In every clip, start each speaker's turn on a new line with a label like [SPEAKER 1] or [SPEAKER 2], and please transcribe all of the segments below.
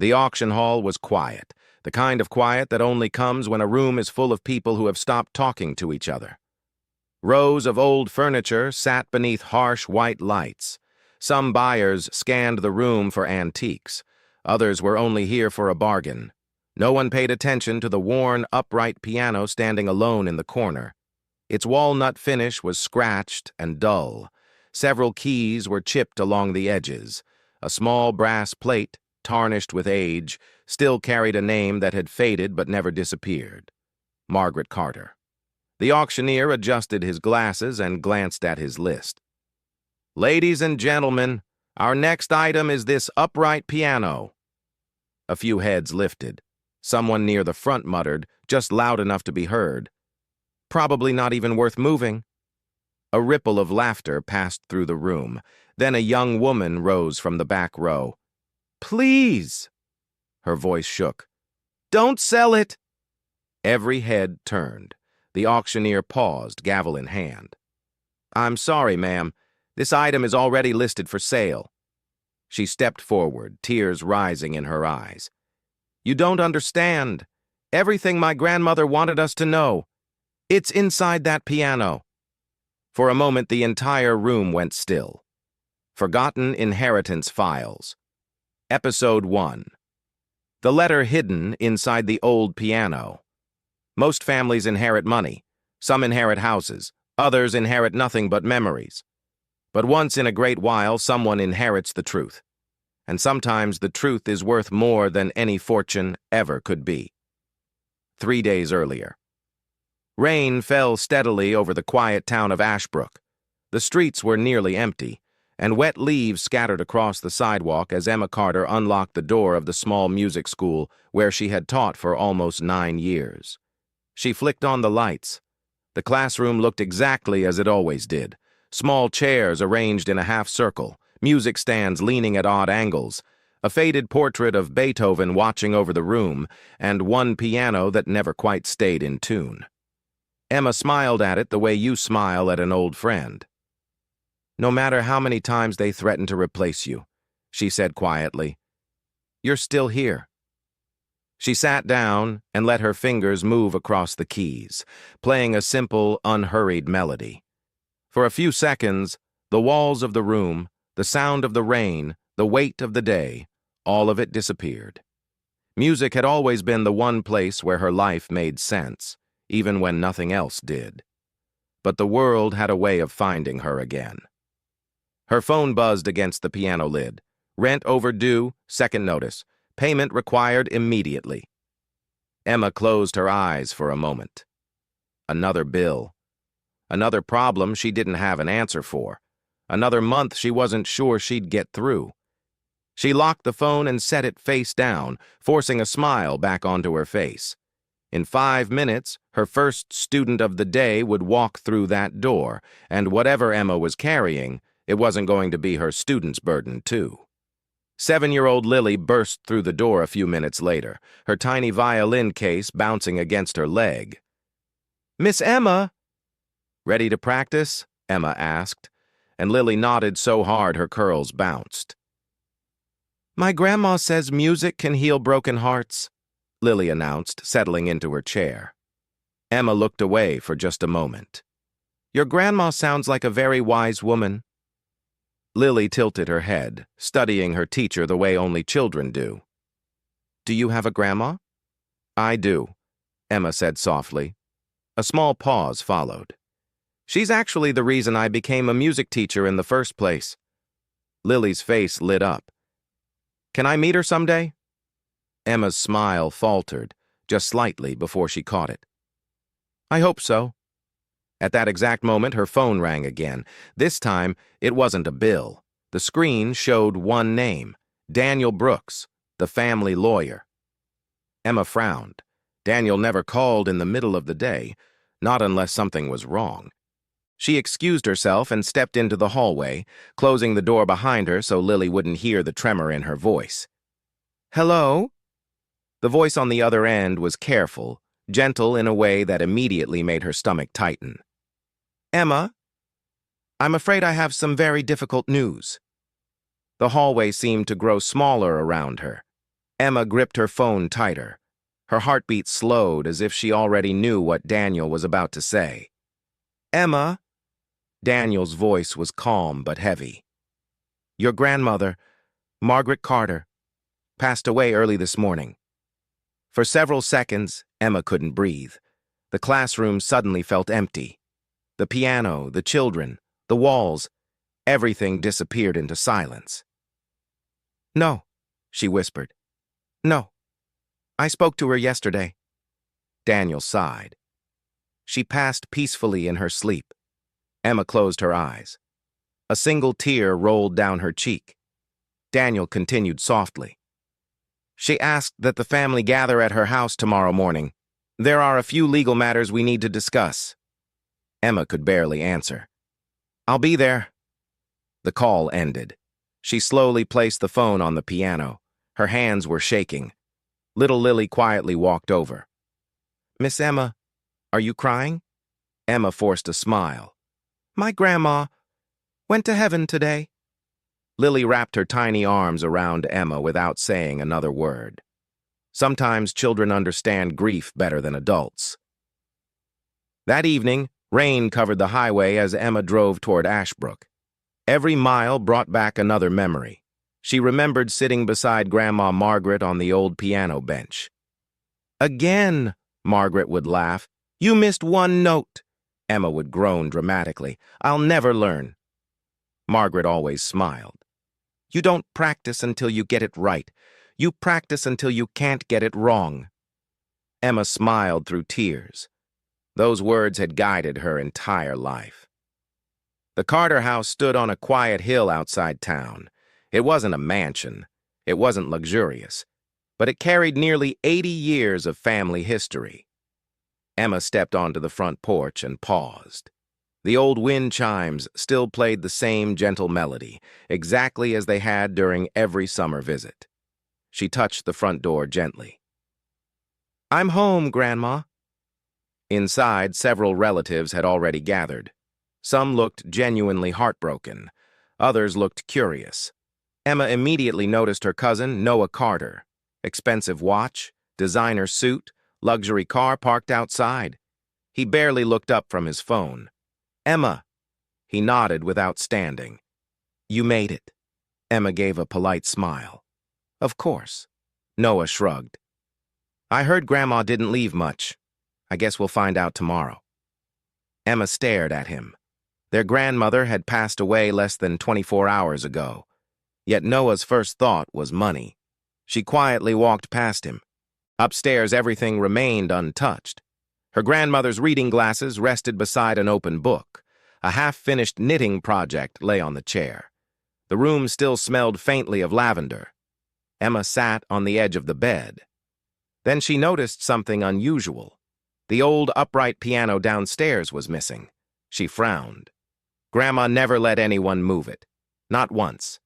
[SPEAKER 1] The auction hall was quiet, the kind of quiet that only comes when a room is full of people who have stopped talking to each other. Rows of old furniture sat beneath harsh white lights. Some buyers scanned the room for antiques. Others were only here for a bargain. No one paid attention to the worn, upright piano standing alone in the corner. Its walnut finish was scratched and dull. Several keys were chipped along the edges. A small brass plate, tarnished with age, still carried a name that had faded but never disappeared: Margaret Carter. The auctioneer adjusted his glasses and glanced at his list. "Ladies and gentlemen, our next item is this upright piano." A few heads lifted. Someone near the front muttered, just loud enough to be heard, "Probably not even worth moving." A ripple of laughter passed through the room. Then a young woman rose from the back row. "Please!" Her voice shook. "Don't sell it!" Every head turned. The auctioneer paused, gavel in hand. "I'm sorry, ma'am. This item is already listed for sale." She stepped forward, tears rising in her eyes. "You don't understand. Everything my grandmother wanted us to know. It's inside that piano." For a moment, the entire room went still. Forgotten Inheritance Files. Episode 1. The letter hidden inside the old piano. Most families inherit money. Some inherit houses. Others inherit nothing but memories. But once in a great while, someone inherits the truth. And sometimes the truth is worth more than any fortune ever could be. 3 days earlier. Rain fell steadily over the quiet town of Ashbrook. The streets were nearly empty, and wet leaves scattered across the sidewalk as Emma Carter unlocked the door of the small music school where she had taught for almost 9 years. She flicked on the lights. The classroom looked exactly as it always did. Small chairs arranged in a half circle, music stands leaning at odd angles, a faded portrait of Beethoven watching over the room, and one piano that never quite stayed in tune. Emma smiled at it the way you smile at an old friend. "No matter how many times they threaten to replace you," she said quietly, "you're still here." She sat down and let her fingers move across the keys, playing a simple, unhurried melody. For a few seconds, the walls of the room, the sound of the rain, the weight of the day, all of it disappeared. Music had always been the one place where her life made sense, even when nothing else did. But the world had a way of finding her again. Her phone buzzed against the piano lid. Rent overdue, second notice. Payment required immediately. Emma closed her eyes for a moment. Another bill. Another problem she didn't have an answer for. Another month she wasn't sure she'd get through. She locked the phone and set it face down, forcing a smile back onto her face. In 5 minutes, her first student of the day would walk through that door, and whatever Emma was carrying, it wasn't going to be her student's burden, too. 7-year-old Lily burst through the door a few minutes later, her tiny violin case bouncing against her leg. "Miss Emma!" "Ready to practice?" Emma asked, and Lily nodded so hard her curls bounced. "My grandma says music can heal broken hearts," Lily announced, settling into her chair. Emma looked away for just a moment. "Your grandma sounds like a very wise woman." Lily tilted her head, studying her teacher the way only children do. "Do you have a grandma?" "I do," Emma said softly. A small pause followed. "She's actually the reason I became a music teacher in the first place." Lily's face lit up. "Can I meet her someday?" Emma's smile faltered, just slightly before she caught it. "I hope so." At that exact moment, her phone rang again. This time, it wasn't a bill. The screen showed one name: Daniel Brooks, the family lawyer. Emma frowned. Daniel never called in the middle of the day, not unless something was wrong. She excused herself and stepped into the hallway, closing the door behind her so Lily wouldn't hear the tremor in her voice. "Hello?" The voice on the other end was careful, gentle in a way that immediately made her stomach tighten. "Emma, I'm afraid I have some very difficult news." The hallway seemed to grow smaller around her. Emma gripped her phone tighter. Her heartbeat slowed as if she already knew what Daniel was about to say. "Emma," Daniel's voice was calm but heavy. "Your grandmother, Margaret Carter, passed away early this morning." For several seconds, Emma couldn't breathe. The classroom suddenly felt empty. The piano, the children, the walls, everything disappeared into silence. "No," she whispered. "No. I spoke to her yesterday." Daniel sighed. She passed peacefully in her sleep. Emma closed her eyes. A single tear rolled down her cheek. Daniel continued softly. "She asked that the family gather at her house tomorrow morning. There are a few legal matters we need to discuss." Emma could barely answer. "I'll be there." The call ended. She slowly placed the phone on the piano. Her hands were shaking. Little Lily quietly walked over. "Miss Emma, are you crying?" Emma forced a smile. "My grandma went to heaven today." Lily wrapped her tiny arms around Emma without saying another word. Sometimes children understand grief better than adults. That evening, rain covered the highway as Emma drove toward Ashbrook. Every mile brought back another memory. She remembered sitting beside Grandma Margaret on the old piano bench. "Again," Margaret would laugh. "You missed one note." Emma would groan dramatically. "I'll never learn." Margaret always smiled. "You don't practice until you get it right. You practice until you can't get it wrong." Emma smiled through tears. Those words had guided her entire life. The Carter house stood on a quiet hill outside town. It wasn't a mansion. It wasn't luxurious. But it carried nearly 80 years of family history. Emma stepped onto the front porch and paused. The old wind chimes still played the same gentle melody, exactly as they had during every summer visit. She touched the front door gently. "I'm home, Grandma." Inside, several relatives had already gathered. Some looked genuinely heartbroken. Others looked curious. Emma immediately noticed her cousin, Noah Carter. Expensive watch, designer suit, luxury car parked outside. He barely looked up from his phone. "Emma." He nodded without standing. "You made it." Emma gave a polite smile. "Of course." Noah shrugged. "I heard Grandma didn't leave much. I guess we'll find out tomorrow." Emma stared at him. Their grandmother had passed away less than 24 hours ago. Yet Noah's first thought was money. She quietly walked past him. Upstairs, everything remained untouched. Her grandmother's reading glasses rested beside an open book. A half-finished knitting project lay on the chair. The room still smelled faintly of lavender. Emma sat on the edge of the bed. Then she noticed something unusual. The old upright piano downstairs was missing. She frowned. Grandma never let anyone move it. Not once.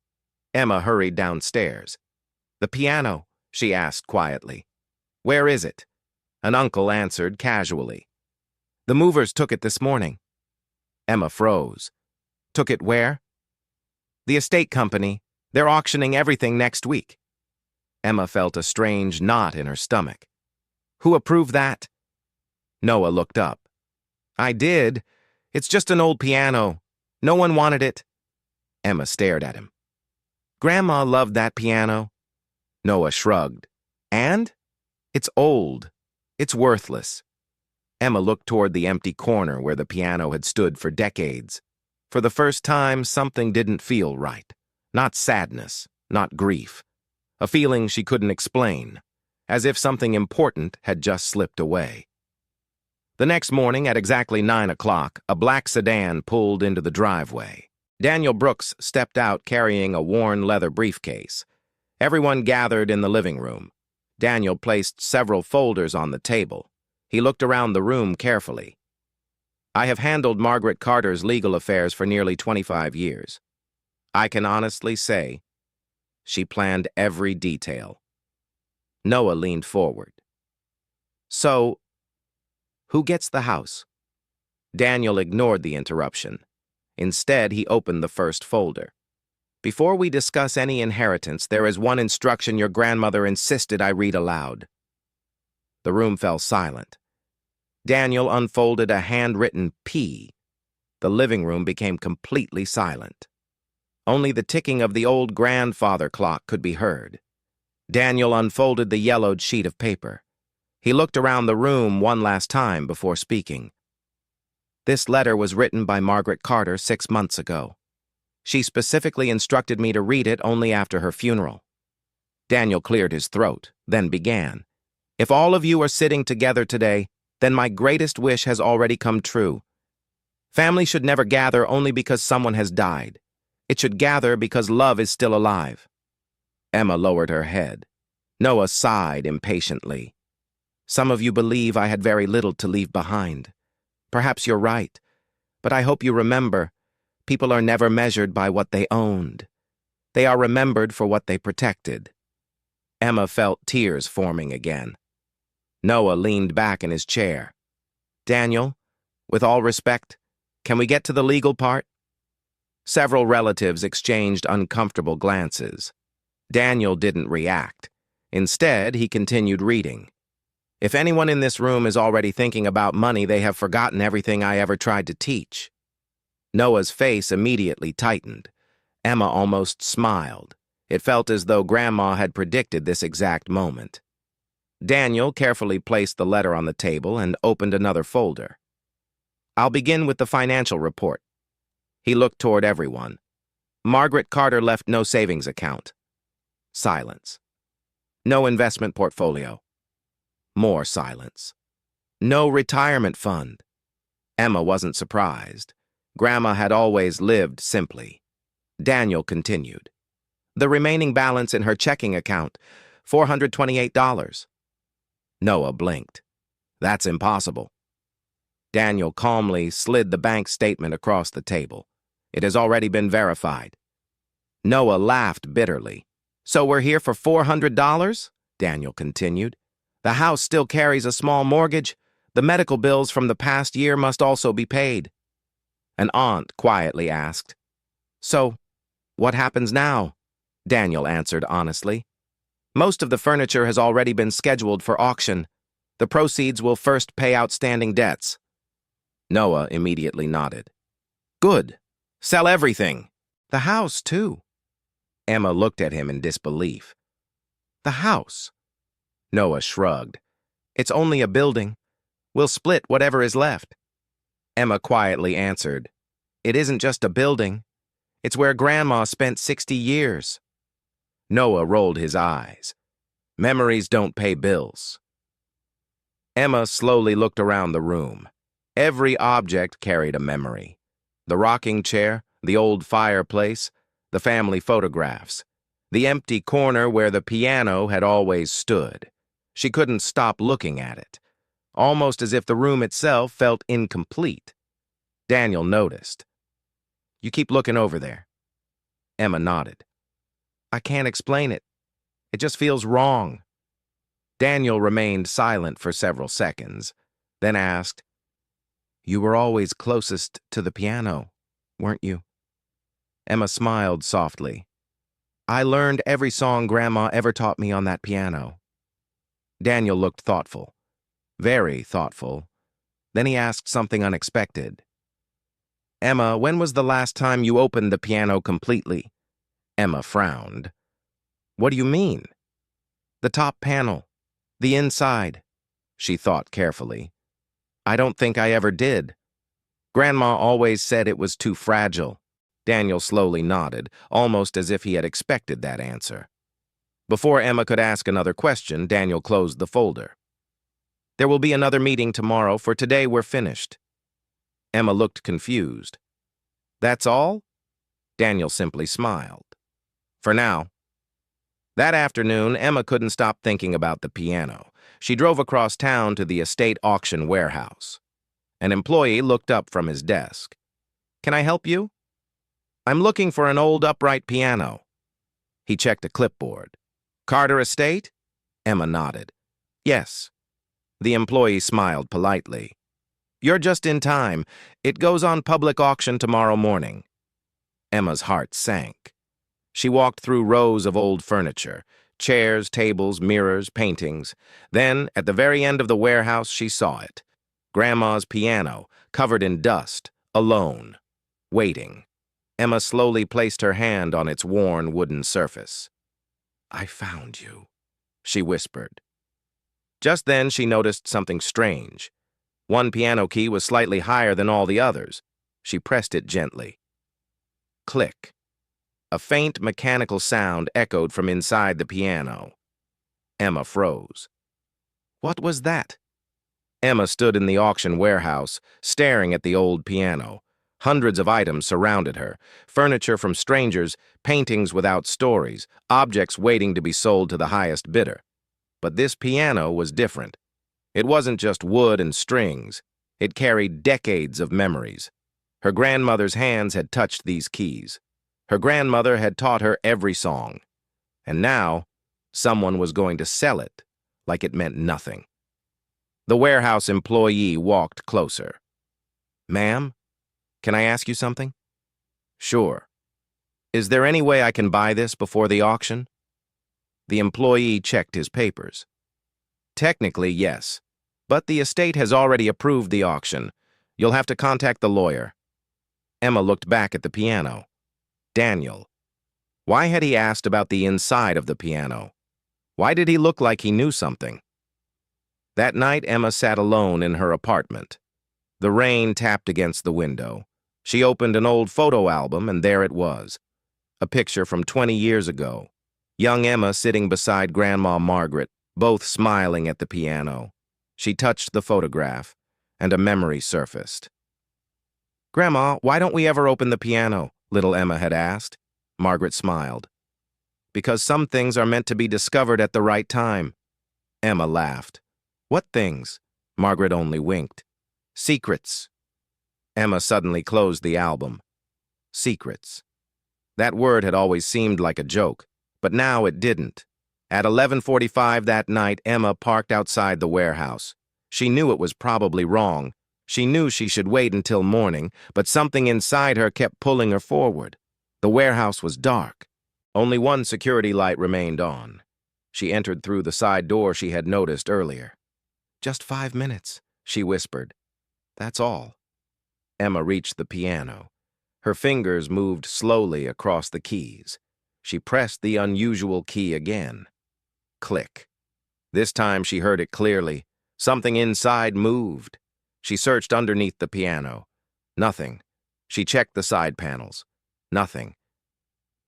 [SPEAKER 1] Emma hurried downstairs. "The piano?" she asked quietly. "Where is it?" An uncle answered casually. "The movers took it this morning." Emma froze. "Took it where?" "The estate company. They're auctioning everything next week." Emma felt a strange knot in her stomach. "Who approved that?" Noah looked up. "I did. It's just an old piano. No one wanted it." Emma stared at him. "Grandma loved that piano." Noah shrugged. "And? It's old. It's worthless." Emma looked toward the empty corner where the piano had stood for decades. For the first time, something didn't feel right. Not sadness, not grief. A feeling she couldn't explain, as if something important had just slipped away. The next morning at exactly 9 o'clock, a black sedan pulled into the driveway. Daniel Brooks stepped out carrying a worn leather briefcase. Everyone gathered in the living room. Daniel placed several folders on the table. He looked around the room carefully. "I have handled Margaret Carter's legal affairs for nearly 25 years. I can honestly say she planned every detail." Noah leaned forward. "So, who gets the house?" Daniel ignored the interruption. Instead, he opened the first folder. Before we discuss any inheritance, there is one instruction your grandmother insisted I read aloud." The room fell silent. Daniel unfolded a handwritten P. The living room became completely silent. Only the ticking of the old grandfather clock could be heard. Daniel unfolded the yellowed sheet of paper. He looked around the room one last time before speaking. "This letter was written by Margaret Carter 6 months ago. She specifically instructed me to read it only after her funeral." Daniel cleared his throat, then began. "If all of you are sitting together today, then my greatest wish has already come true. Family should never gather only because someone has died. It should gather because love is still alive." Emma lowered her head. Noah sighed impatiently. "Some of you believe I had very little to leave behind. Perhaps you're right, but I hope you remember, people are never measured by what they owned. They are remembered for what they protected." Emma felt tears forming again. Noah leaned back in his chair. "Daniel, with all respect, can we get to the legal part?" Several relatives exchanged uncomfortable glances. Daniel didn't react. Instead, he continued reading. "If anyone in this room is already thinking about money, they have forgotten everything I ever tried to teach." Noah's face immediately tightened. Emma almost smiled. It felt as though Grandma had predicted this exact moment. Daniel carefully placed the letter on the table and opened another folder. "I'll begin with the financial report." He looked toward everyone. "Margaret Carter left no savings account." Silence. "No investment portfolio." More silence. "No retirement fund." Emma wasn't surprised. Grandma had always lived simply. Daniel continued. "The remaining balance in her checking account, $428. Noah blinked. "That's impossible." Daniel calmly slid the bank statement across the table. "It has already been verified." Noah laughed bitterly. "So we're here for $400? Daniel continued. "The house still carries a small mortgage. The medical bills from the past year must also be paid." An aunt quietly asked, "So, what happens now?" Daniel answered honestly. "Most of the furniture has already been scheduled for auction. The proceeds will first pay outstanding debts." Noah immediately nodded. "Good. Sell everything. The house, too." Emma looked at him in disbelief. "The house?" Noah shrugged. "It's only a building. We'll split whatever is left." Emma quietly answered, "It isn't just a building. It's where Grandma spent 60 years. Noah rolled his eyes. "Memories don't pay bills." Emma slowly looked around the room. Every object carried a memory. The rocking chair, the old fireplace, the family photographs, the empty corner where the piano had always stood. She couldn't stop looking at it, almost as if the room itself felt incomplete. Daniel noticed. "You keep looking over there." Emma nodded. "I can't explain it. It just feels wrong." Daniel remained silent for several seconds, then asked, "You were always closest to the piano, weren't you?" Emma smiled softly. "I learned every song Grandma ever taught me on that piano." Daniel looked thoughtful, very thoughtful. Then he asked something unexpected. "Emma, when was the last time you opened the piano completely?" Emma frowned. "What do you mean?" "The top panel. The inside." She thought carefully. "I don't think I ever did. Grandma always said it was too fragile." Daniel slowly nodded, almost as if he had expected that answer. Before Emma could ask another question, Daniel closed the folder. "There will be another meeting tomorrow. For today, we're finished." Emma looked confused. "That's all?" Daniel simply smiled. "For now." That afternoon, Emma couldn't stop thinking about the piano. She drove across town to the estate auction warehouse. An employee looked up from his desk. "Can I help you?" "I'm looking for an old upright piano." He checked a clipboard. "Carter Estate?" Emma nodded. "Yes." The employee smiled politely. "You're just in time. It goes on public auction tomorrow morning." Emma's heart sank. She walked through rows of old furniture, chairs, tables, mirrors, paintings. Then, at the very end of the warehouse, she saw it. Grandma's piano, covered in dust, alone, waiting. Emma slowly placed her hand on its worn wooden surface. "I found you," she whispered. Just then she noticed something strange. One piano key was slightly higher than all the others. She pressed it gently. Click. A faint mechanical sound echoed from inside the piano. Emma froze. What was that? Emma stood in the auction warehouse, staring at the old piano. Hundreds of items surrounded her, furniture from strangers, paintings without stories, objects waiting to be sold to the highest bidder. But this piano was different. It wasn't just wood and strings. It carried decades of memories. Her grandmother's hands had touched these keys. Her grandmother had taught her every song. And now, someone was going to sell it like it meant nothing. The warehouse employee walked closer. "Ma'am, can I ask you something?" "Sure. Is there any way I can buy this before the auction?" The employee checked his papers. "Technically, yes. But the estate has already approved the auction. You'll have to contact the lawyer." Emma looked back at the piano. Daniel. Why had he asked about the inside of the piano? Why did he look like he knew something? That night, Emma sat alone in her apartment. The rain tapped against the window. She opened an old photo album, and there it was. A picture from 20 years ago. Young Emma sitting beside Grandma Margaret, both smiling at the piano. She touched the photograph, and a memory surfaced. "Grandma, why don't we ever open the piano?" little Emma had asked. Margaret smiled. "Because some things are meant to be discovered at the right time." Emma laughed. "What things?" Margaret only winked. "Secrets." Emma suddenly closed the album. Secrets. That word had always seemed like a joke, but now it didn't. At 11:45 that night, Emma parked outside the warehouse. She knew it was probably wrong. She knew she should wait until morning, but something inside her kept pulling her forward. The warehouse was dark. Only one security light remained on. She entered through the side door she had noticed earlier. "Just 5 minutes," she whispered. "That's all." Emma reached the piano. Her fingers moved slowly across the keys. She pressed the unusual key again. Click. This time she heard it clearly. Something inside moved. She searched underneath the piano. Nothing. She checked the side panels. Nothing.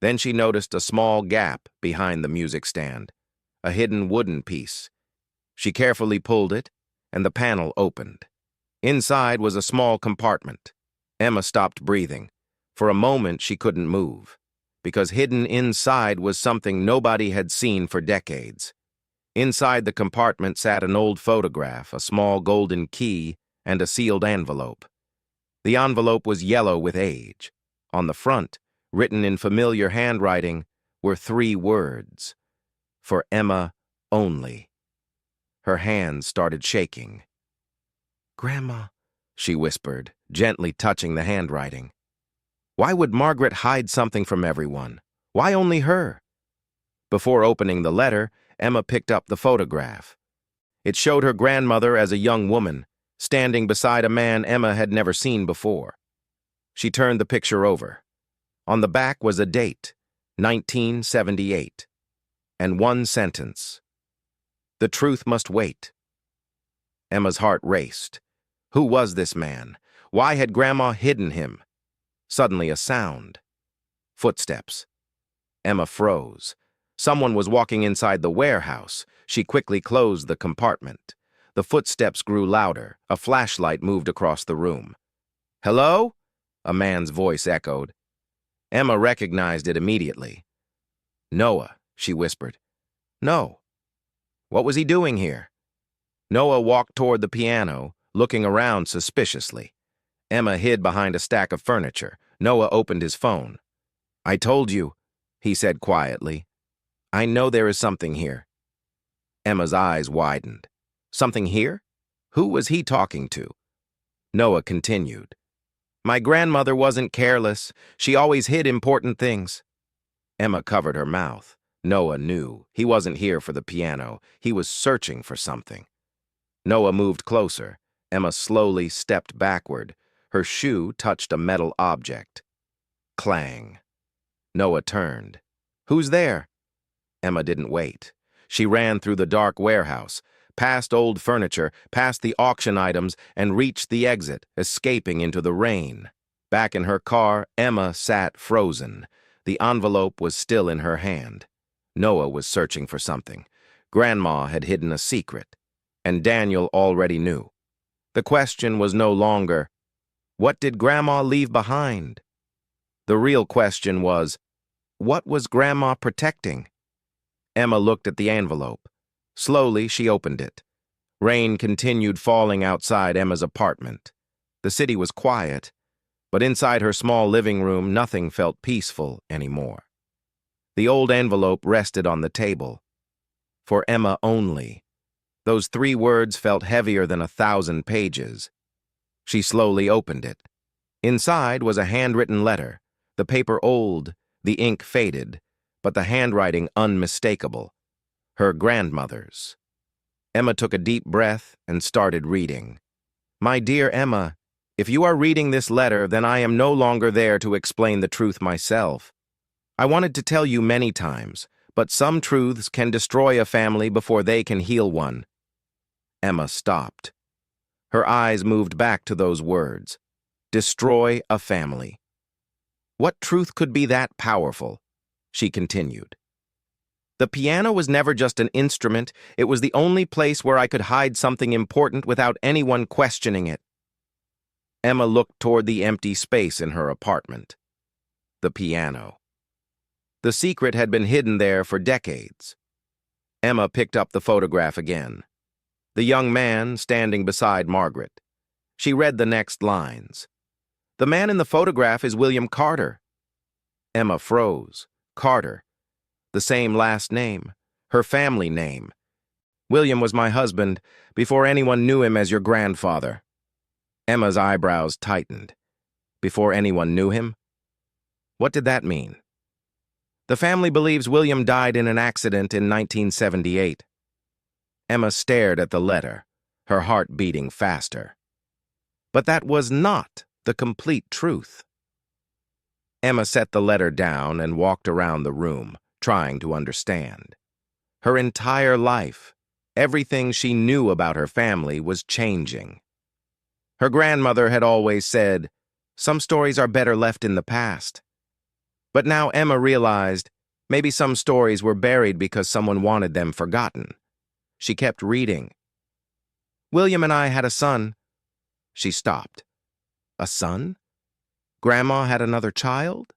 [SPEAKER 1] Then she noticed a small gap behind the music stand, a hidden wooden piece. She carefully pulled it, and the panel opened. Inside was a small compartment. Emma stopped breathing. For a moment she couldn't move, because hidden inside was something nobody had seen for decades. Inside the compartment sat an old photograph, a small golden key, and a sealed envelope. The envelope was yellow with age. On the front, written in familiar handwriting, were 3 words. For Emma only. Her hands started shaking. "Grandma," she whispered, gently touching the handwriting. Why would Margaret hide something from everyone? Why only her? Before opening the letter, Emma picked up the photograph. It showed her grandmother as a young woman, standing beside a man Emma had never seen before. She turned the picture over. On the back was a date, 1978, and one sentence. "The truth must wait." Emma's heart raced. Who was this man? Why had Grandma hidden him? Suddenly a sound. Footsteps. Emma froze. Someone was walking inside the warehouse. She quickly closed the compartment. The footsteps grew louder. A flashlight moved across the room. "Hello?" a man's voice echoed. Emma recognized it immediately. "Noah," she whispered. "No." What was he doing here? Noah walked toward the piano, looking around suspiciously. Emma hid behind a stack of furniture. Noah opened his phone. "I told you," he said quietly. "I know there is something here." Emma's eyes widened. Something here? Who was he talking to? Noah continued. "My grandmother wasn't careless. She always hid important things." Emma covered her mouth. Noah knew. He wasn't here for the piano. He was searching for something. Noah moved closer. Emma slowly stepped backward. Her shoe touched a metal object. Clang. Noah turned. "Who's there?" Emma didn't wait. She ran through the dark warehouse, past old furniture, past the auction items, and reached the exit, escaping into the rain. Back in her car, Emma sat frozen. The envelope was still in her hand. Noah was searching for something. Grandma had hidden a secret, and Daniel already knew. The question was no longer, what did Grandma leave behind? The real question was, what was Grandma protecting? Emma looked at the envelope. Slowly, she opened it. Rain continued falling outside Emma's apartment. The city was quiet, but inside her small living room, nothing felt peaceful anymore. The old envelope rested on the table. For Emma only. Those 3 words felt heavier than 1,000 pages. She slowly opened it. Inside was a handwritten letter, the paper old, the ink faded, but the handwriting unmistakable. Her grandmother's. Emma took a deep breath and started reading. "My dear Emma, if you are reading this letter, then I am no longer there to explain the truth myself. I wanted to tell you many times, but some truths can destroy a family before they can heal one." Emma stopped. Her eyes moved back to those words. Destroy a family. What truth could be that powerful? She continued. The piano was never just an instrument. It was the only place where I could hide something important without anyone questioning it. Emma looked toward the empty space in her apartment. The piano. The secret had been hidden there for decades. Emma picked up the photograph again. The young man standing beside Margaret. She read the next lines. "The man in the photograph is William Carter." Emma froze. Carter. The same last name. Her family name. "William was my husband before anyone knew him as your grandfather." Emma's eyebrows tightened. Before anyone knew him? What did that mean? "The family believes William died in an accident in 1978. Emma stared at the letter, her heart beating faster. But that was not the complete truth. Emma set the letter down and walked around the room, trying to understand. Her entire life, everything she knew about her family was changing. Her grandmother had always said, "Some stories are better left in the past." But now Emma realized maybe some stories were buried because someone wanted them forgotten. She kept reading. "William and I had a son." She stopped. A son? Grandma had another child?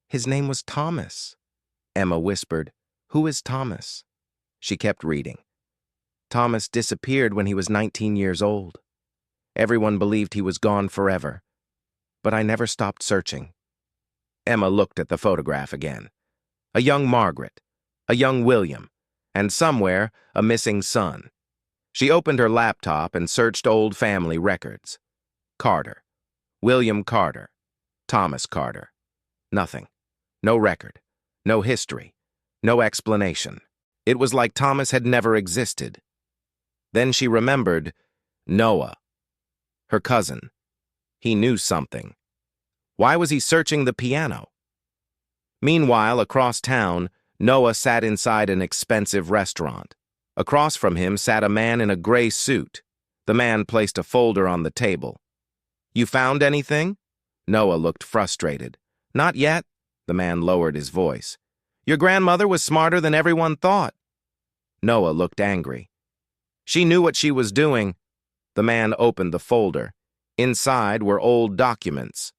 [SPEAKER 1] His name was Thomas. Emma whispered, "Who is Thomas?" She kept reading. "Thomas disappeared when he was 19 years old. Everyone believed he was gone forever, but I never stopped searching." Emma looked at the photograph again. A young Margaret, a young William, and somewhere a missing son. She opened her laptop and searched old family records. Carter. William Carter. Thomas Carter. Nothing. No record. No history. No explanation. It was like Thomas had never existed. Then she remembered Noah. Her cousin. He knew something. Why was he searching the piano? Meanwhile, across town, Noah sat inside an expensive restaurant. Across from him sat a man in a gray suit. The man placed a folder on the table. "You found anything?" Noah looked frustrated. "Not yet." The man lowered his voice. "Your grandmother was smarter than everyone thought." Noah looked angry. "She knew what she was doing." The man opened the folder. Inside were old documents.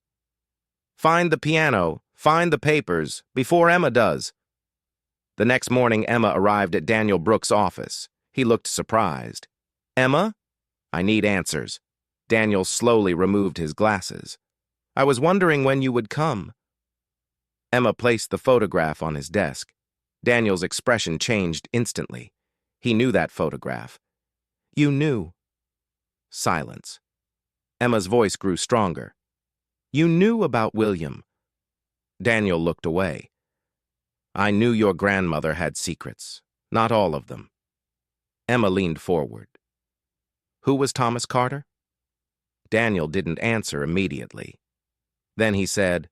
[SPEAKER 1] "Find the piano, find the papers, before Emma does." The next morning, Emma arrived at Daniel Brooks' office. He looked surprised. "Emma? I need answers." Daniel slowly removed his glasses. "I was wondering when you would come." Emma placed the photograph on his desk. Daniel's expression changed instantly. He knew that photograph. "You knew." Silence. Emma's voice grew stronger. "You knew about William." Daniel looked away. I knew your grandmother had secrets. Not all of them. Emma leaned forward. Who was Thomas Carter? Daniel didn't answer immediately. Then he said,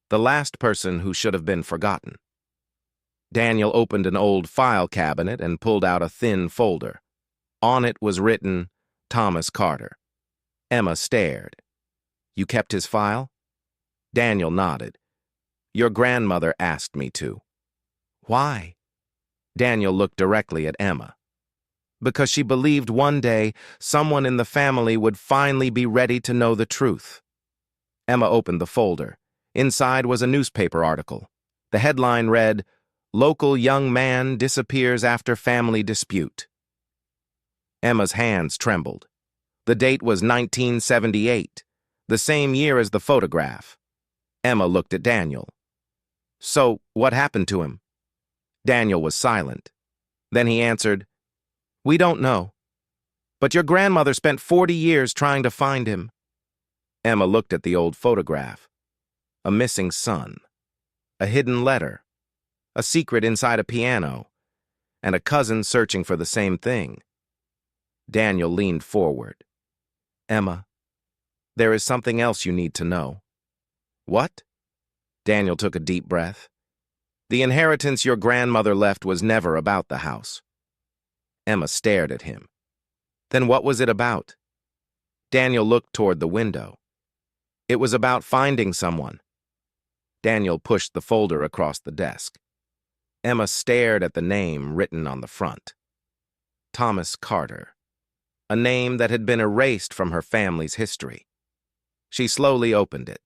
[SPEAKER 1] the last person who should have been forgotten. Daniel opened an old file cabinet and pulled out a thin folder. On it was written, Thomas Carter. Emma stared. You kept his file? Daniel nodded. Your grandmother asked me to. Why? Daniel looked directly at Emma. Because she believed one day someone in the family would finally be ready to know the truth. Emma opened the folder. Inside was a newspaper article. The headline read, Local young man disappears after family dispute. Emma's hands trembled. The date was 1978, the same year as the photograph. Emma looked at Daniel. So, what happened to him? Daniel was silent. Then he answered, We don't know. But your grandmother spent 40 years trying to find him. Emma looked at the old photograph. A missing son. A hidden letter. A secret inside a piano. And a cousin searching for the same thing. Daniel leaned forward. Emma, there is something else you need to know. What? Daniel took a deep breath. The inheritance your grandmother left was never about the house. Emma stared at him. Then what was it about? Daniel looked toward the window. It was about finding someone. Daniel pushed the folder across the desk. Emma stared at the name written on the front. Thomas Carter. A name that had been erased from her family's history. She slowly opened it.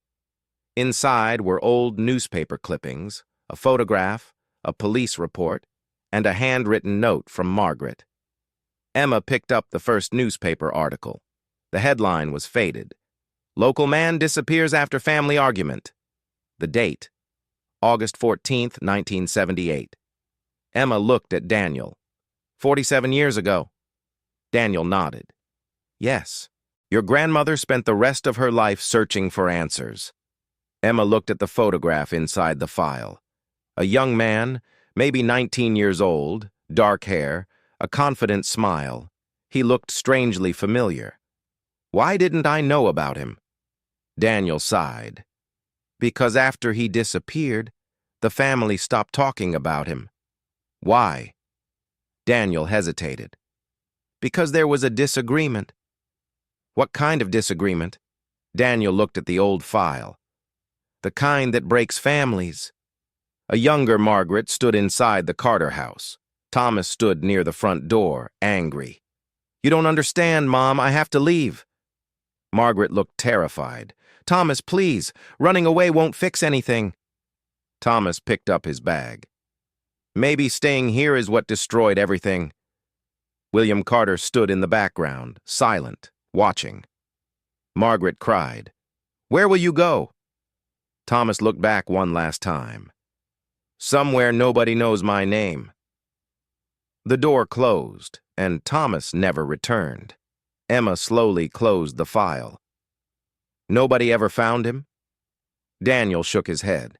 [SPEAKER 1] Inside were old newspaper clippings, a photograph, a police report, and a handwritten note from Margaret. Emma picked up the first newspaper article. The headline was faded. Local man disappears after family argument. The date, August 14th, 1978. Emma looked at Daniel. 47 years ago. Daniel nodded. Yes, your grandmother spent the rest of her life searching for answers. Emma looked at the photograph inside the file. A young man, maybe 19 years old, dark hair, a confident smile. He looked strangely familiar. Why didn't I know about him? Daniel sighed. Because after he disappeared, the family stopped talking about him. Why? Daniel hesitated. Because there was a disagreement. What kind of disagreement? Daniel looked at the old file. The kind that breaks families. A younger Margaret stood inside the Carter house. Thomas stood near the front door, angry. You don't understand, Mom. I have to leave. Margaret looked terrified. Thomas, please. Running away won't fix anything. Thomas picked up his bag. Maybe staying here is what destroyed everything. William Carter stood in the background, silent, watching. Margaret cried, Where will you go? Thomas looked back one last time. Somewhere nobody knows my name. The door closed, and Thomas never returned. Emma slowly closed the file. Nobody ever found him? Daniel shook his head.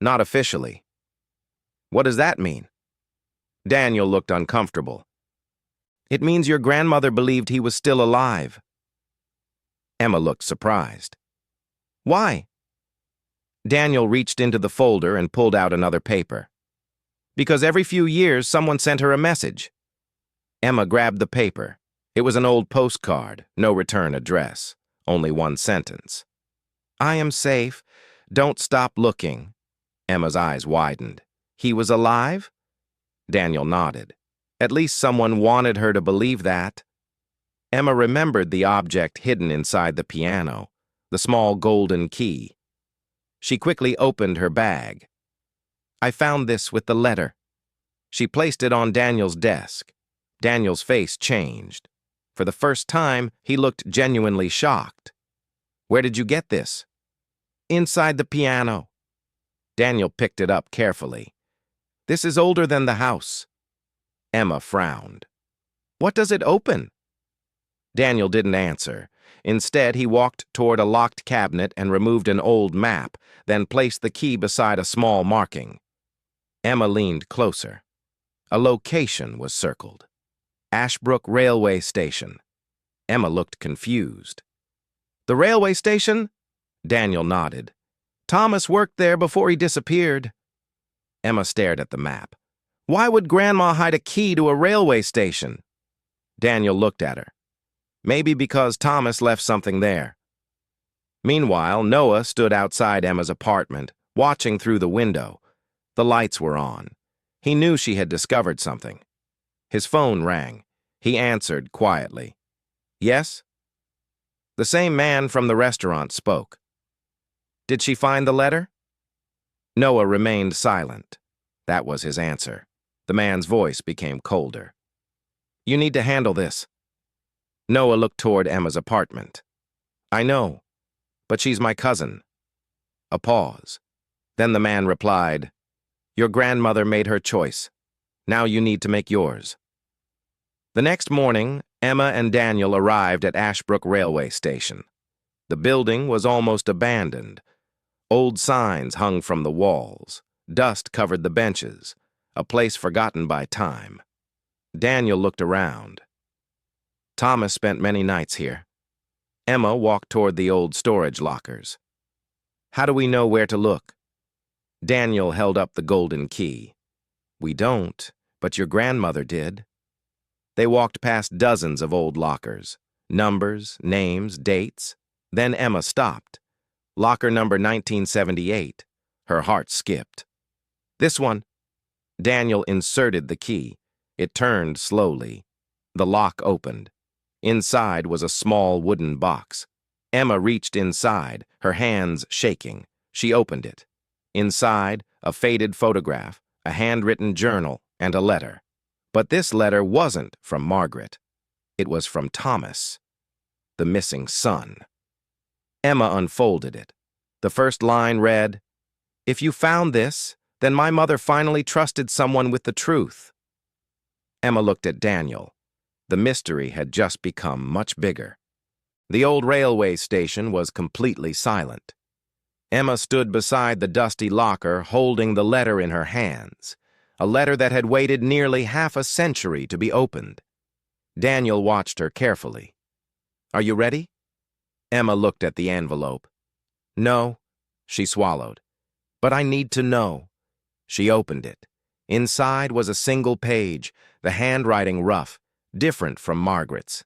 [SPEAKER 1] Not officially. What does that mean? Daniel looked uncomfortable. It means your grandmother believed he was still alive. Emma looked surprised. Why? Daniel reached into the folder and pulled out another paper. Because every few years someone sent her a message. Emma grabbed the paper. It was an old postcard, no return address, only one sentence. I am safe. Don't stop looking. Emma's eyes widened. He was alive? Daniel nodded. At least someone wanted her to believe that. Emma remembered the object hidden inside the piano, the small golden key. She quickly opened her bag. I found this with the letter. She placed it on Daniel's desk. Daniel's face changed. For the first time, he looked genuinely shocked. Where did you get this? Inside the piano. Daniel picked it up carefully. This is older than the house. Emma frowned. What does it open? Daniel didn't answer. Instead, he walked toward a locked cabinet and removed an old map, then placed the key beside a small marking. Emma leaned closer. A location was circled. Ashbrook Railway Station. Emma looked confused. The railway station? Daniel nodded. Thomas worked there before he disappeared. Emma stared at the map. Why would Grandma hide a key to a railway station? Daniel looked at her. Maybe because Thomas left something there. Meanwhile, Noah stood outside Emma's apartment, watching through the window. The lights were on. He knew she had discovered something. His phone rang. He answered quietly. Yes? The same man from the restaurant spoke. Did she find the letter? Noah remained silent. That was his answer. The man's voice became colder. You need to handle this. Noah looked toward Emma's apartment. I know, but she's my cousin. A pause. Then the man replied, Your grandmother made her choice. Now you need to make yours. The next morning, Emma and Daniel arrived at Ashbrook Railway Station. The building was almost abandoned. Old signs hung from the walls. Dust covered the benches, a place forgotten by time. Daniel looked around. Thomas spent many nights here. Emma walked toward the old storage lockers. How do we know where to look? Daniel held up the golden key. We don't, but your grandmother did. They walked past dozens of old lockers. Numbers, names, dates. Then Emma stopped. Locker number 1978. Her heart skipped. This one. Daniel inserted the key. It turned slowly. The lock opened. Inside was a small wooden box. Emma reached inside, her hands shaking. She opened it. Inside, a faded photograph, a handwritten journal, and a letter. But this letter wasn't from Margaret. It was from Thomas, the missing son. Emma unfolded it. The first line read, If you found this, then my mother finally trusted someone with the truth. Emma looked at Daniel. The mystery had just become much bigger. The old railway station was completely silent. Emma stood beside the dusty locker, holding the letter in her hands, a letter that had waited nearly half a century to be opened. Daniel watched her carefully. Are you ready? Emma looked at the envelope. No, she swallowed. But I need to know. She opened it. Inside was a single page, the handwriting rough, different from Margaret's.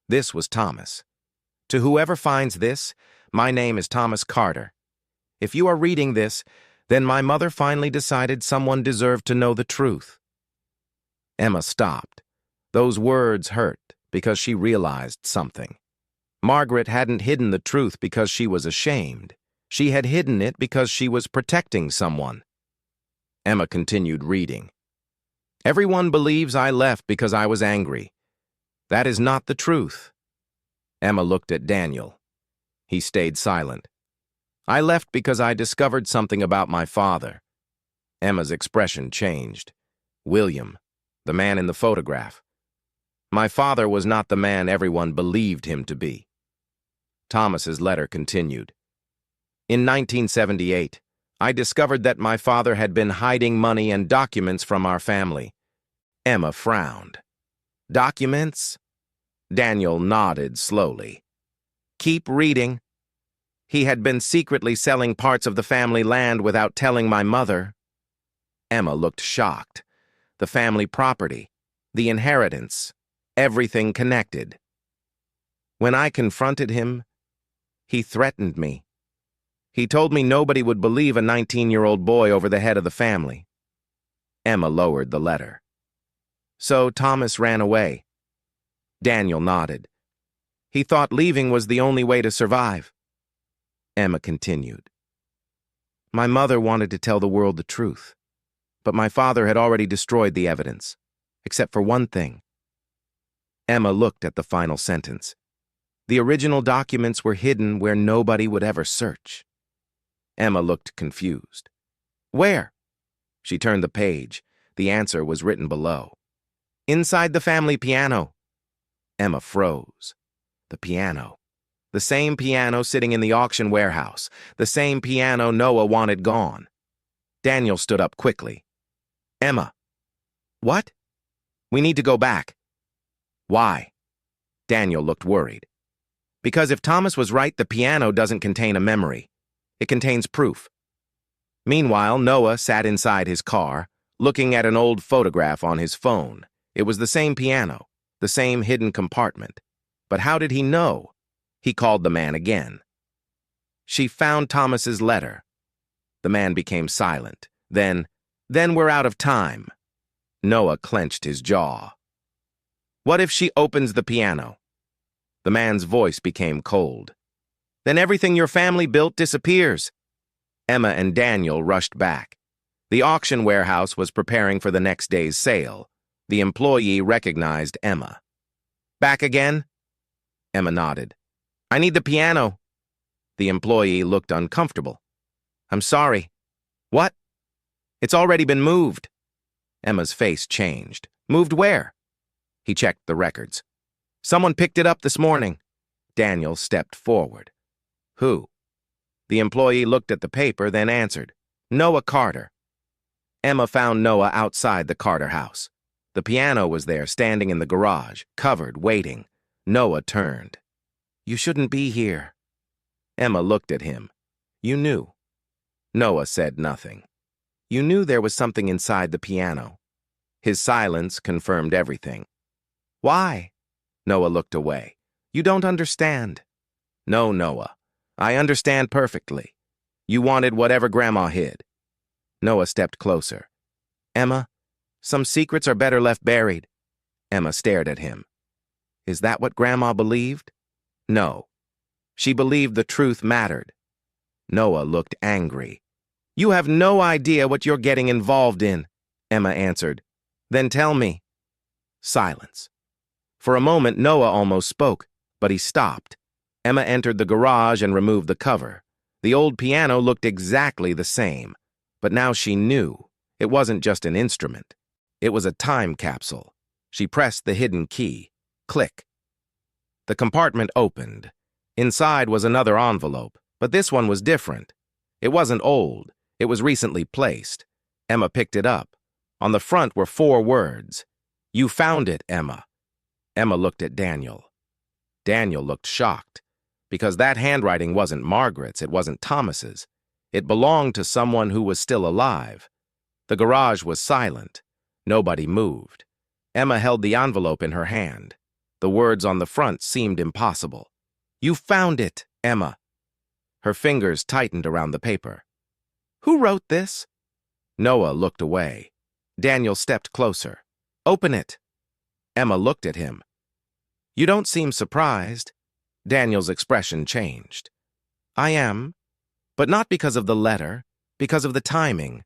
[SPEAKER 1] This was Thomas. To whoever finds this, my name is Thomas Carter. If you are reading this, then my mother finally decided someone deserved to know the truth. Emma stopped. Those words hurt because she realized something. Margaret hadn't hidden the truth because she was ashamed. She had hidden it because she was protecting someone. Emma continued reading. Everyone believes I left because I was angry. That is not the truth. Emma looked at Daniel. He stayed silent. I left because I discovered something about my father. Emma's expression changed. William, the man in the photograph. My father was not the man everyone believed him to be. Thomas's letter continued. In 1978, I discovered that my father had been hiding money and documents from our family. Emma frowned. Documents? Daniel nodded slowly. Keep reading. He had been secretly selling parts of the family land without telling my mother. Emma looked shocked. The family property, the inheritance, everything connected. When I confronted him, he threatened me. He told me nobody would believe a 19-year-old boy over the head of the family. Emma lowered the letter. So Thomas ran away. Daniel nodded. He thought leaving was the only way to survive. Emma continued. My mother wanted to tell the world the truth, but my father had already destroyed the evidence, except for one thing. Emma looked at the final sentence. The original documents were hidden where nobody would ever search. Emma looked confused. Where? She turned the page. The answer was written below. Inside the family piano. Emma froze. The piano. The same piano sitting in the auction warehouse. The same piano Noah wanted gone. Daniel stood up quickly. Emma. What? We need to go back. Why? Daniel looked worried. Because if Thomas was right, the piano doesn't contain a memory. It contains proof. Meanwhile, Noah sat inside his car, looking at an old photograph on his phone. It was the same piano, the same hidden compartment. But how did he know? He called the man again. She found Thomas's letter. The man became silent. Then we're out of time. Noah clenched his jaw. What if she opens the piano? The man's voice became cold. Then everything your family built disappears. Emma and Daniel rushed back. The auction warehouse was preparing for the next day's sale. The employee recognized Emma. Back again? Emma nodded. I need the piano. The employee looked uncomfortable. I'm sorry. What? It's already been moved. Emma's face changed. Moved where? He checked the records. Someone picked it up this morning. Daniel stepped forward. Who? The employee looked at the paper, then answered. Noah Carter. Emma found Noah outside the Carter house. The piano was there, standing in the garage, covered, waiting. Noah turned. You shouldn't be here. Emma looked at him. You knew. Noah said nothing. You knew there was something inside the piano. His silence confirmed everything. Why? Noah looked away. You don't understand. No, Noah. I understand perfectly. You wanted whatever Grandma hid. Noah stepped closer. Emma, some secrets are better left buried. Emma stared at him. Is that what Grandma believed? No. She believed the truth mattered. Noah looked angry. You have no idea what you're getting involved in, Emma answered. Then tell me. Silence. For a moment, Noah almost spoke, but he stopped. Emma entered the garage and removed the cover. The old piano looked exactly the same, but now she knew it wasn't just an instrument. It was a time capsule. She pressed the hidden key. Click. The compartment opened. Inside was another envelope, but this one was different. It wasn't old. It was recently placed. Emma picked it up. On the front were 4 words. You found it, Emma. Emma looked at Daniel. Daniel looked shocked, because that handwriting wasn't Margaret's, it wasn't Thomas's. It belonged to someone who was still alive. The garage was silent. Nobody moved. Emma held the envelope in her hand. The words on the front seemed impossible. You found it, Emma. Her fingers tightened around the paper. Who wrote this? Noah looked away. Daniel stepped closer. Open it. Emma looked at him. You don't seem surprised. Daniel's expression changed. I am, but not because of the letter, because of the timing.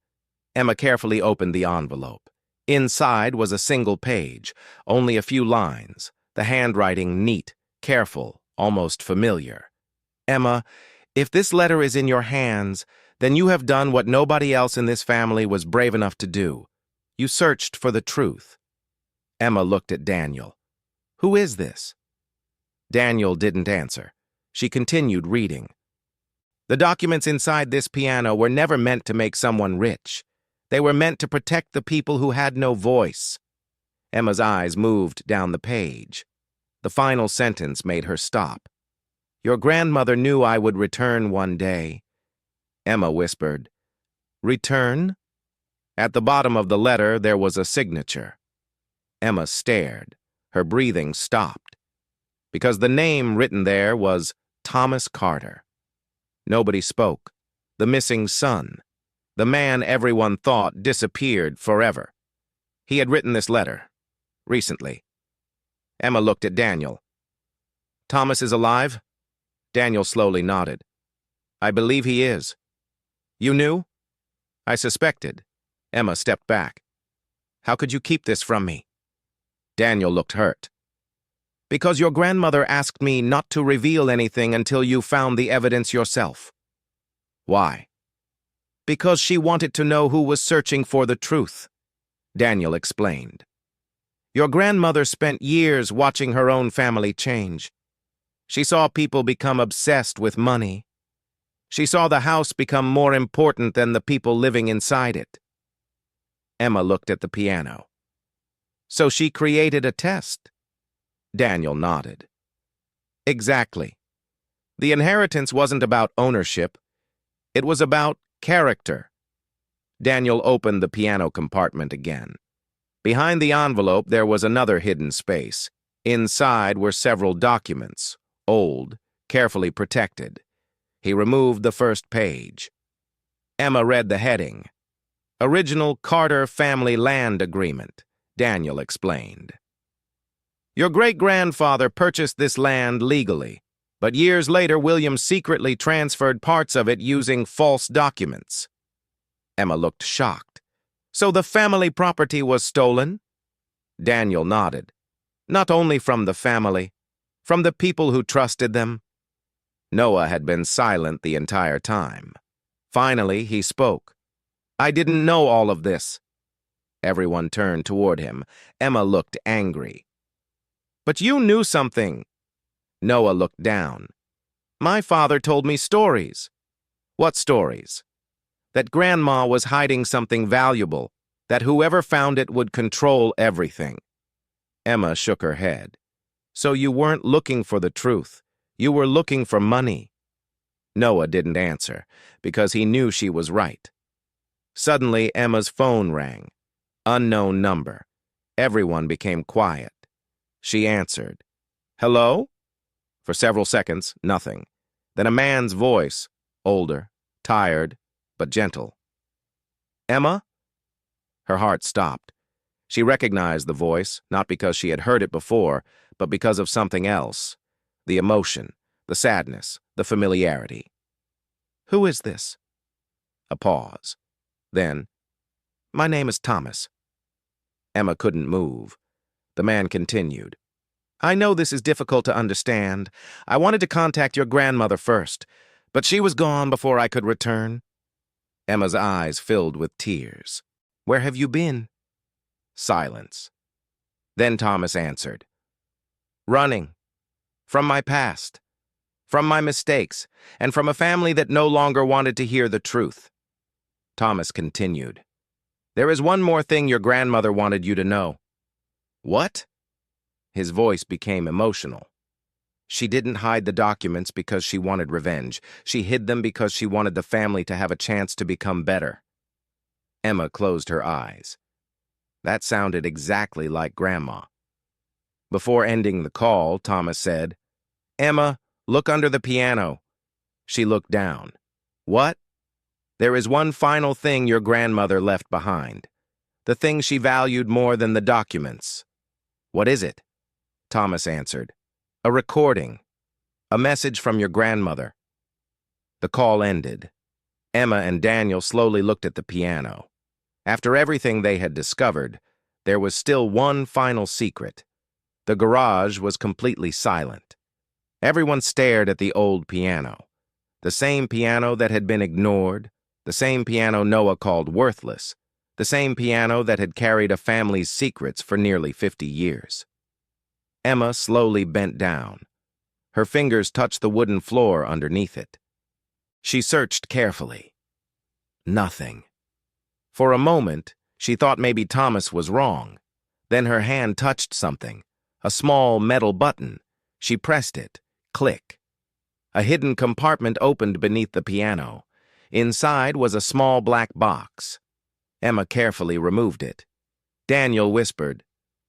[SPEAKER 1] Emma carefully opened the envelope. Inside was a single page, only a few lines, the handwriting neat, careful, almost familiar. Emma, if this letter is in your hands, then you have done what nobody else in this family was brave enough to do. You searched for the truth. Emma looked at Daniel. Who is this? Daniel didn't answer. She continued reading. The documents inside this piano were never meant to make someone rich. They were meant to protect the people who had no voice. Emma's eyes moved down the page. The final sentence made her stop. Your grandmother knew I would return one day. Emma whispered, Return? At the bottom of the letter there was a signature. Emma stared. Her breathing stopped. Because the name written there was Thomas Carter. Nobody spoke. The missing son. The man everyone thought disappeared forever. He had written this letter. Recently. Emma looked at Daniel. Thomas is alive? Daniel slowly nodded. I believe he is. You knew? I suspected. Emma stepped back. How could you keep this from me? Daniel looked hurt. Because your grandmother asked me not to reveal anything until you found the evidence yourself. Why? Because she wanted to know who was searching for the truth. Daniel explained. Your grandmother spent years watching her own family change. She saw people become obsessed with money. She saw the house become more important than the people living inside it. Emma looked at the piano. So she created a test? Daniel nodded. Exactly. The inheritance wasn't about ownership. It was about character. Daniel opened the piano compartment again. Behind the envelope, there was another hidden space. Inside were several documents, old, carefully protected. He removed the first page. Emma read the heading. Original Carter Family Land Agreement, Daniel explained. Your great-grandfather purchased this land legally, but years later William secretly transferred parts of it using false documents. Emma looked shocked. So the family property was stolen? Daniel nodded. Not only from the family, from the people who trusted them. Noah had been silent the entire time. Finally, he spoke. I didn't know all of this. Everyone turned toward him. Emma looked angry. But you knew something. Noah looked down. My father told me stories. What stories? That Grandma was hiding something valuable, that whoever found it would control everything. Emma shook her head. So you weren't looking for the truth. You were looking for money. Noah didn't answer, because he knew she was right. Suddenly, Emma's phone rang. Unknown number. Everyone became quiet. She answered. Hello? For several seconds, nothing. Then a man's voice, older, tired, but gentle. Emma? Her heart stopped. She recognized the voice, not because she had heard it before, but because of something else. The emotion, the sadness, the familiarity. Who is this? A pause. Then, my name is Thomas. Emma couldn't move. The man continued. I know this is difficult to understand. I wanted to contact your grandmother first, but she was gone before I could return. Emma's eyes filled with tears. Where have you been? Silence. Then Thomas answered. Running. From my past. From my mistakes, and from a family that no longer wanted to hear the truth. Thomas continued. There is one more thing your grandmother wanted you to know. What? His voice became emotional. She didn't hide the documents because she wanted revenge. She hid them because she wanted the family to have a chance to become better. Emma closed her eyes. That sounded exactly like Grandma. Before ending the call, Thomas said, Emma, look under the piano. She looked down. What? There is one final thing your grandmother left behind. The thing she valued more than the documents. What is it? Thomas answered. A recording. A message from your grandmother. The call ended. Emma and Daniel slowly looked at the piano. After everything they had discovered, there was still one final secret. The garage was completely silent. Everyone stared at the old piano. The same piano that had been ignored, the same piano Noah called worthless, the same piano that had carried a family's secrets for nearly 50 years. Emma slowly bent down. Her fingers touched the wooden floor underneath it. She searched carefully. Nothing. For a moment, she thought maybe Thomas was wrong. Then her hand touched something, a small metal button. She pressed it. Click. A hidden compartment opened beneath the piano. Inside was a small black box. Emma carefully removed it. Daniel whispered,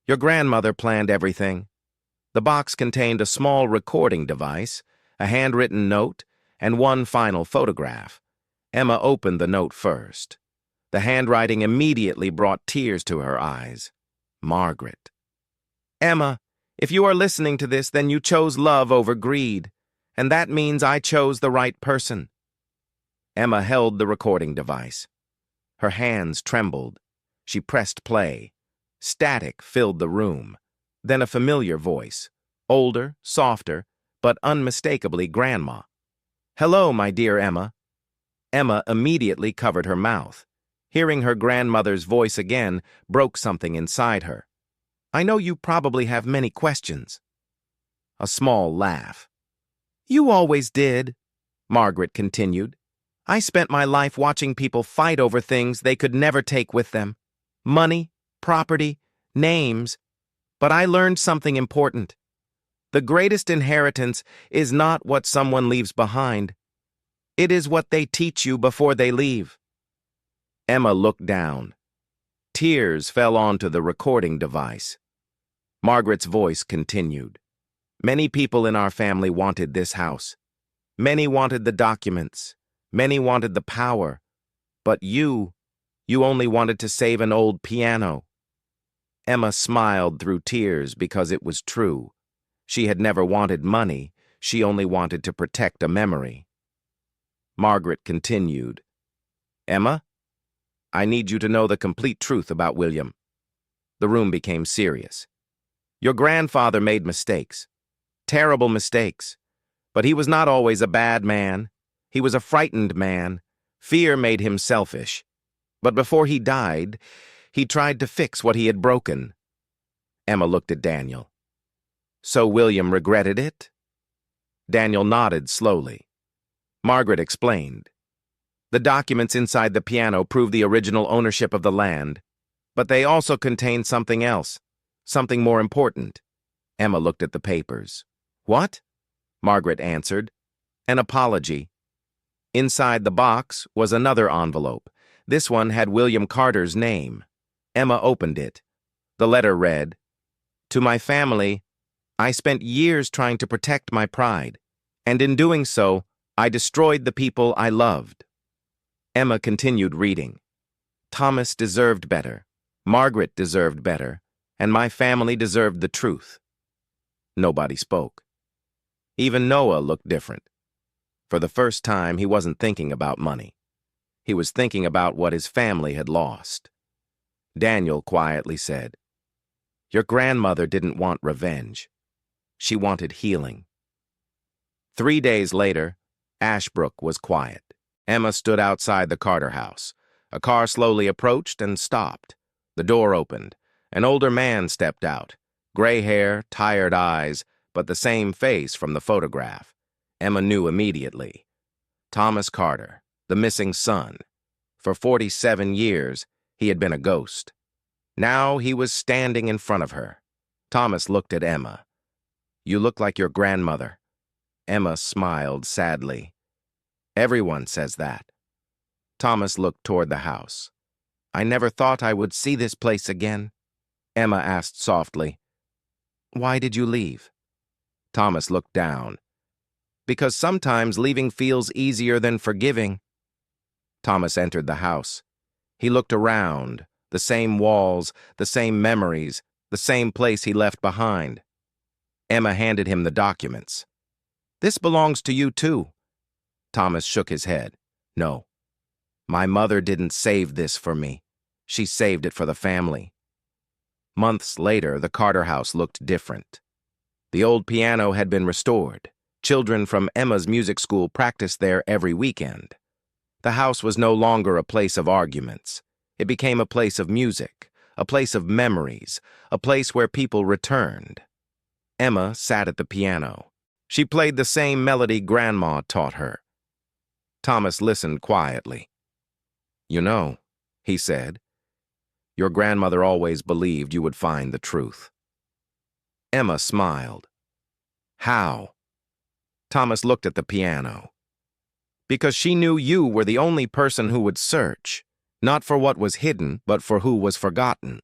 [SPEAKER 1] Your grandmother planned everything. The box contained a small recording device, a handwritten note, and one final photograph. Emma opened the note first. The handwriting immediately brought tears to her eyes. Margaret. Emma, if you are listening to this, then you chose love over greed, and that means I chose the right person. Emma held the recording device. Her hands trembled. She pressed play. Static filled the room. Then a familiar voice, older, softer, but unmistakably Grandma. Hello, my dear Emma. Emma immediately covered her mouth. Hearing her grandmother's voice again broke something inside her. I know you probably have many questions. A small laugh. You always did, Margaret continued. I spent my life watching people fight over things they could never take with them. money, property, names, but I learned something important. The greatest inheritance is not what someone leaves behind. It is what they teach you before they leave. Emma looked down. Tears fell onto the recording device. Margaret's voice continued. Many people in our family wanted this house. Many wanted the documents. Many wanted the power. But you only wanted to save an old piano. Emma smiled through tears because it was true. She had never wanted money. She only wanted to protect a memory. Margaret continued. Emma, I need you to know the complete truth about William. The room became serious. Your grandfather made mistakes. Terrible mistakes. But he was not always a bad man. He was a frightened man. Fear made him selfish. But before he died, he tried to fix what he had broken. Emma looked at Daniel. So William regretted it? Daniel nodded slowly. Margaret explained. The documents inside the piano prove the original ownership of the land, but they also contain something else, something more important. Emma looked at the papers. What? Margaret answered. An apology. Inside the box was another envelope. This one had William Carter's name. Emma opened it. The letter read, To my family, I spent years trying to protect my pride, and in doing so, I destroyed the people I loved. Emma continued reading. Thomas deserved better. Margaret deserved better. And my family deserved the truth. Nobody spoke. Even Noah looked different. For the first time, he wasn't thinking about money. He was thinking about what his family had lost. Daniel quietly said, Your grandmother didn't want revenge. She wanted healing. 3 days later, Ashbrook was quiet. Emma stood outside the Carter house. A car slowly approached and stopped. The door opened. An older man stepped out. Gray hair, tired eyes, but the same face from the photograph. Emma knew immediately. Thomas Carter, the missing son. For 47 years, he had been a ghost. Now he was standing in front of her. Thomas looked at Emma. You look like your grandmother. Emma smiled sadly. Everyone says that. Thomas looked toward the house. I never thought I would see this place again. Emma asked softly. Why did you leave? Thomas looked down. Because sometimes leaving feels easier than forgiving. Thomas entered the house. He looked around, the same walls, the same memories, the same place he left behind. Emma handed him the documents. This belongs to you too. Thomas shook his head. No. My mother didn't save this for me. She saved it for the family. Months later, the Carter house looked different. The old piano had been restored. Children from Emma's music school practiced there every weekend. The house was no longer a place of arguments. It became a place of music, a place of memories, a place where people returned. Emma sat at the piano. She played the same melody Grandma taught her. Thomas listened quietly. You know, he said, your grandmother always believed you would find the truth. Emma smiled. How? Thomas looked at the piano. Because she knew you were the only person who would search, not for what was hidden, but for who was forgotten.